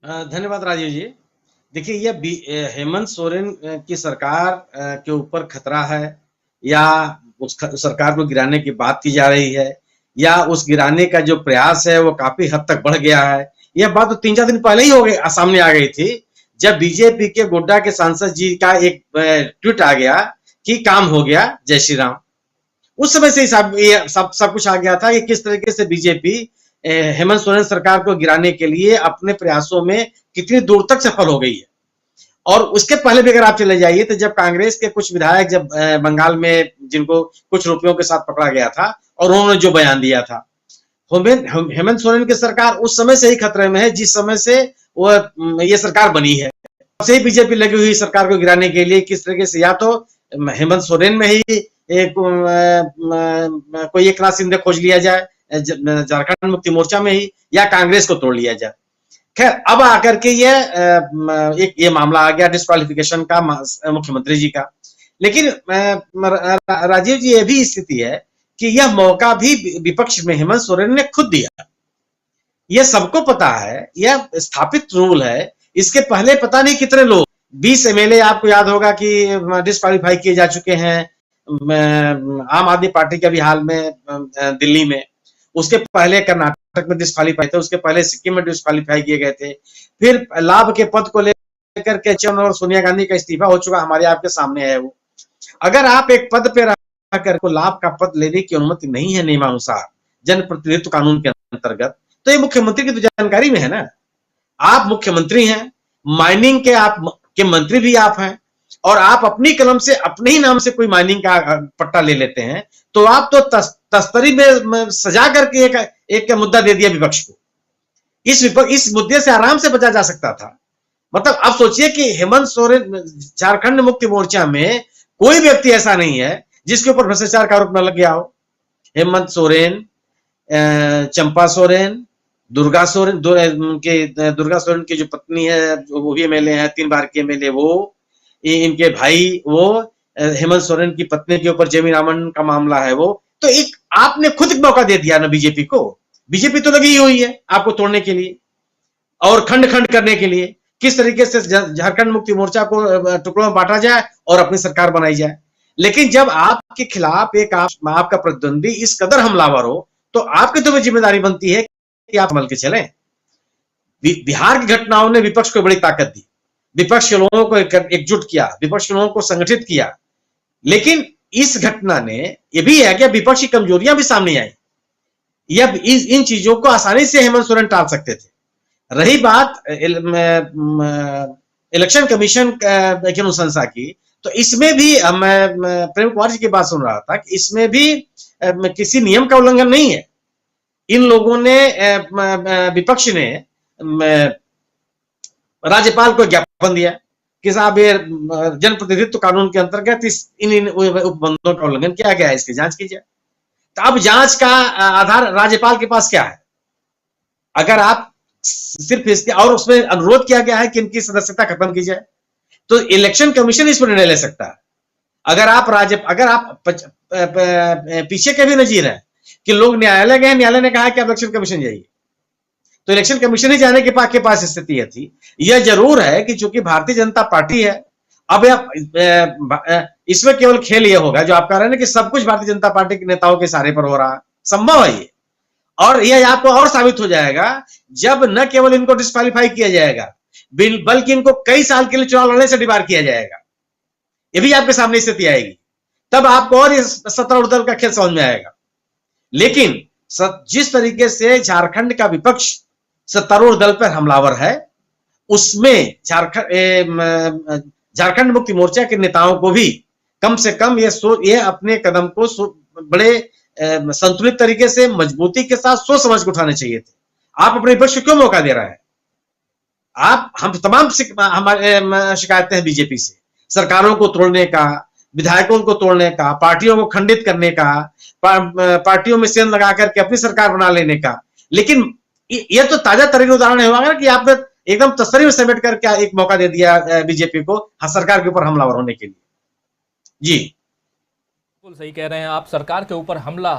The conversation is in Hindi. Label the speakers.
Speaker 1: धन्यवाद राजीव जी। देखिए ये हेमंत सोरेन की सरकार के ऊपर खतरा है, या सरकार को गिराने की बात की जा रही है, या उस गिराने का जो प्रयास है वो काफी हद तक बढ़ गया है। यह बात तो 3-4 दिन पहले ही हो गई, सामने आ गई थी, जब बीजेपी के गोड्डा के सांसद जी का एक ट्वीट आ गया कि काम हो गया, जय श्री राम। उस समय से ही सब कुछ आ गया था कि किस तरीके से बीजेपी हेमंत सोरेन सरकार को गिराने के लिए अपने प्रयासों में कितनी दूर तक सफल हो गई है। और उसके पहले भी अगर आप चले जाइए तो जब कांग्रेस के कुछ विधायक जब बंगाल में जिनको कुछ रुपयों के साथ पकड़ा गया था और उन्होंने जो बयान दिया था, हेमंत सोरेन की सरकार उस समय से ही खतरे में है जिस समय से वो ये सरकार बनी है। से ही बीजेपी लगी हुई सरकार को गिराने के लिए, किस तरीके से या तो हेमंत सोरेन में ही एक कोई एक नाथ शिंदे खोज लिया जाए झारखंड मुक्ति मोर्चा में ही, या कांग्रेस को तोड़ लिया जाए। खैर अब आकर के ये मामला आ गया डिस्क्वालिफिकेशन का मुख्यमंत्री जी का। लेकिन राजीव जी ये भी स्थिति है कि यह मौका भी विपक्ष में हेमंत सोरेन ने खुद दिया। यह सबको पता है, यह स्थापित रूल है। इसके पहले पता नहीं कितने लोग 20 एमएलए आपको याद होगा कि डिस्क्वालीफाई किए जा चुके हैं आम आदमी पार्टी के भी हाल में दिल्ली में। उसके पहले कर्नाटक में डिस्क्वालीफाई थे, उसके पहले सिक्किम में डिस्क्वालीफाई किए गए थे। फिर लाभ के पद को लेकर के चंद्र और सोनिया गांधी का इस्तीफा हो चुका, हमारे आपके सामने है वो। अगर आप एक पद पे रहकर को लाभ का पद लेने की अनुमति नहीं है नियमानुसार जनप्रतिनिधित्व कानून के अंतर्गत, तो ये मुख्यमंत्री की तो जानकारी में है ना। आप मुख्यमंत्री हैं, माइनिंग के आप के मंत्री भी आप हैं, और आप अपनी कलम से अपने ही नाम से कोई माइनिंग का पट्टा ले लेते हैं, तो आप तो तस्तरी में सजा करके एक मुद्दा दे दिया विपक्ष को। इस मुद्दे से आराम से बचा जा सकता था। मतलब आप सोचिए कि हेमंत सोरेन, झारखंड मुक्ति मोर्चा में कोई व्यक्ति ऐसा नहीं है जिसके ऊपर भ्रष्टाचार का आरोप न लग गया हो। हेमंत सोरेन, चंपा सोरेन, दुर्गा सोरेन की जो पत्नी है वो भी एमएलए है, 3 बार के एमएलए वो, इनके भाई वो, हेमंत सोरेन की पत्नी के ऊपर जमीन आवंटन का मामला है वो। तो एक आपने खुद मौका दे दिया ना बीजेपी को। बीजेपी तो लगी हुई है आपको तोड़ने के लिए और खंड खंड करने के लिए, किस तरीके से झारखंड मुक्ति मोर्चा को टुकड़ों में बांटा जाए और अपनी सरकार बनाई जाए। लेकिन जब आपके खिलाफ एक आपका प्रतिद्वंदी इस कदर हमलावर हो, तो आपकी तो जिम्मेदारी बनती है कि आप संभल के चलें। बिहार की घटनाओं ने विपक्ष को बड़ी ताकत दी, विपक्ष के लोगों को एकजुट किया, विपक्ष के लोगों को संगठित किया। लेकिन इस घटना ने यह भी है कि विपक्ष की कमजोरियां भी सामने आई। यह इन चीजों को आसानी से हेमंत सोरेन टाल सकते थे। रही बात इलेक्शन कमीशन की अनुशंसा की, तो इसमें भी मैं प्रेम कुमार जी की बात सुन रहा था कि इसमें भी किसी नियम का उल्लंघन नहीं है। इन लोगों ने विपक्ष ने राज्यपाल को ज्ञापन दिया कि साहब ये जनप्रतिनिधित्व कानून के अंतर्गत इन उपबंधों का उल्लंघन किया गया है, इसकी जांच कीजिए। तो अब जांच का आधार राज्यपाल के पास क्या है? अगर आप सिर्फ इसके और उसमें अनुरोध किया गया है कि इनकी सदस्यता खत्म की जाए, तो इलेक्शन कमीशन इस पर निर्णय ले सकता है। अगर आप पीछे के भी नजीर है कि लोग न्यायालय गए, न्यायालय ने कहा कि आप इलेक्शन कमीशन जाइए, तो इलेक्शन कमीशन ही जाने के पास स्थिति यह थी। यह जरूर है कि चूंकि भारतीय जनता पार्टी है, अब इसमें केवल खेल यह होगा जो आप कह रहे हैं कि सब कुछ भारतीय जनता पार्टी के नेताओं के सहारे पर हो रहा है, संभव है ये। और यह आपको और साबित हो जाएगा जब न केवल इनको डिस्क्वालीफाई किया जाएगा, बल्कि इनको कई साल के लिए चुनाव लड़ने से डिबार किया जाएगा। ये भी आपके सामने स्थिति आएगी, तब आपको और इस सत्तारूढ़ दल का खेल समझ में आएगा। लेकिन जिस तरीके से झारखंड का विपक्ष सत्तारूढ़ दल पर हमलावर है, उसमें झारखंड मुक्ति मोर्चा के नेताओं को भी कम से कम ये अपने कदम को बड़े संतुलित तरीके से मजबूती के साथ सोच समझ के उठाने चाहिए थे। आप अपने विपक्ष को क्यों मौका दे रहे हैं? हम तमाम हमारे शिकायतें हैं बीजेपी से, सरकारों को तोड़ने का, विधायकों को तोड़ने का, पार्टियों को खंडित करने का, पार्टियों में सेंध लगा करके अपनी सरकार बना लेने का। लेकिन यह तो ताजा तरीन उदाहरण होगा ना कि आपने एकदम तसल्ली में समेट करके एक मौका दे दिया बीजेपी को सरकार के ऊपर हमलावर होने के लिए। जी
Speaker 2: बिल्कुल सही कह रहे हैं आप। सरकार के ऊपर हमला